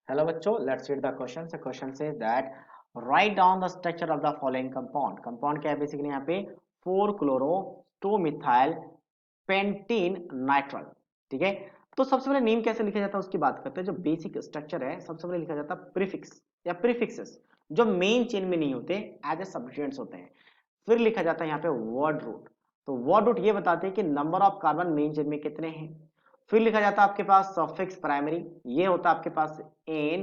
Hello बच्चों, let's read the question. The question says that write down the structure of the following compound. Compound क्या है basically यहाँ पे 4 chloro 2 methyl pentene nitrile. ठीक है. तो सबसे पहले नेम कैसे लिखा जाता है उसकी बात करते हैं. जो बेसिक स्ट्रक्चर है सबसे पहले लिखा जाता है प्रीफिक्स या प्रीफिक्सेस जो मेन चेन में नहीं होते, एज ए सब्स्टिट्यूएंट्स होते हैं. फिर लिखा जाता है यहाँ पे वर्ड रूट. तो वर्ड रूट ये बताते हैं कि number of carbon main chain में कितने हैं. फिर लिखा जाता है आपके पास सफिक्स प्राइमरी, ये होता है आपके पास एन,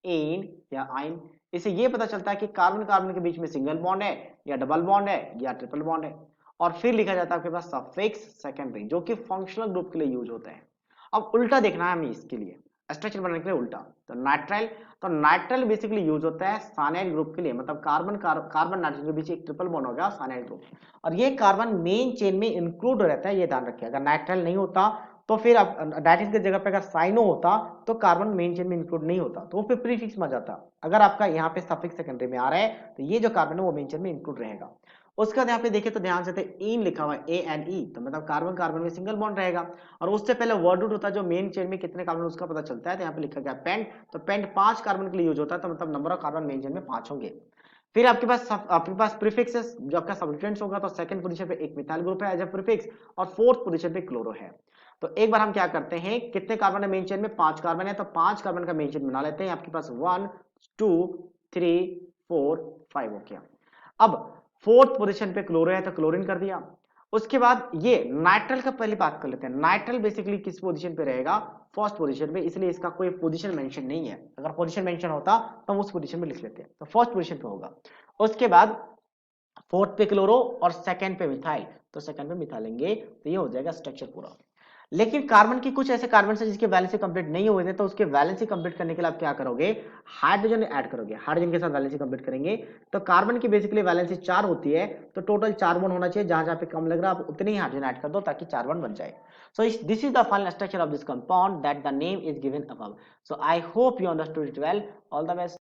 एन या आइन. इससे ये पता चलता है कि कार्बन कार्बन के बीच में सिंगल बॉन्ड है या डबल बॉन्ड है या ट्रिपल बॉन्ड है. और फिर लिखा जाता है आपके पास सफिक्स सेकेंडरी जो कि फंक्शनल ग्रुप के लिए यूज होता है. अब उल्टा देखना है हमें इसके लिए स्ट्रक्चर बनाने के लिए उल्टा. तो नाइट्राइल बेसिकली यूज होता है साइनाइड ग्रुप के लिए, मतलब कार्बन नाइट्रोजन के बीच एक ट्रिपल बॉन्ड हो गया साइनाइड ग्रुप. और ये कार्बन मेन चेन में इंक्लूड रहता है, ये ध्यान रखिए. अगर नाइट्राइल नहीं होता तो फिर आप डाइटिस की जगह पे अगर साइनो होता तो कार्बन मेन चेन में इंक्लूड नहीं होता, तो वो फिर प्रीफिक्स में जाता. अगर आपका यहाँ पे सफिक्स सेकेंडरी में आ रहा है तो ये जो कार्बन है वो मेन चेन में इंक्लूड रहेगा. उसके बाद यहाँ पे देखें तो ध्यान से इन लिखा हुआ है ए एन ई, तो मतलब कार्बन कार्बन में सिंगल बॉन्ड रहेगा. और उससे पहले वर्ड रूट होता है जो मेन चेन में कितने कार्बन उसका पता चलता है. तो यहाँ पे लिखा गया पेंट, तो पेंट 5 कार्बन के लिए यूज होता है, तो मतलब number of carbon main chain में 5 होंगे. फिर आपके पास प्रीफिक्सेस जो आपका सब्स्टिट्यूएंट्स होगा, तो सेकंड पोजीशन पे एक मिथाइल ग्रुप है एज ए प्रीफिक्स और फोर्थ पोजीशन पे क्लोरो है. तो एक बार हम क्या करते हैं, कितने कार्बन है मेन चेन में, 5 कार्बन है, तो 5 कार्बन का मेन चेन बना लेते हैं. आपके पास 1 2 3 4 5 हो गया. अब फोर्थ पोजीशन पे क्लोरो है तो क्लोरीन कर दिया. उसके बाद ये नाइट्रल का पहले बात कर लेते हैं. नाइट्रल बेसिकली किस पोजीशन पे रहेगा, फर्स्ट पोजीशन पे, इसलिए इसका कोई पोजीशन मेंशन नहीं है. अगर पोजीशन मेंशन होता तो हम उस पोजीशन पे लिख लेते हैं, तो फर्स्ट पोजीशन पे होगा. उसके बाद फोर्थ पे क्लोरो और सेकंड पे मिथाइल, तो सेकंड पे मिथाइल लेंगे, तो ये हो जाएगा स्ट्रक्चर पूरा. लेकिन कार्बन की कुछ ऐसे कार्बन है जिसके वैलेंसी कंप्लीट नहीं हुए थे, तो उसके वैलेंसी कंप्लीट करने के लिए आप क्या करोगे, हाइड्रोजन ऐड करोगे. हाइड्रोजन के साथ वैलेंसी कंप्लीट करेंगे. तो कार्बन की बेसिकली वैलेंसी 4 होती है, तो टोटल 4 बॉन्ड होना चाहिए. जहां जहां पे कम लग रहा है आप उतने ही हाइड्रोजन ऐड कर दो ताकि 4 बॉन्ड बन जाए. So this is the final structure of this compound that the name is given above. So I hope you understood it well. All the best.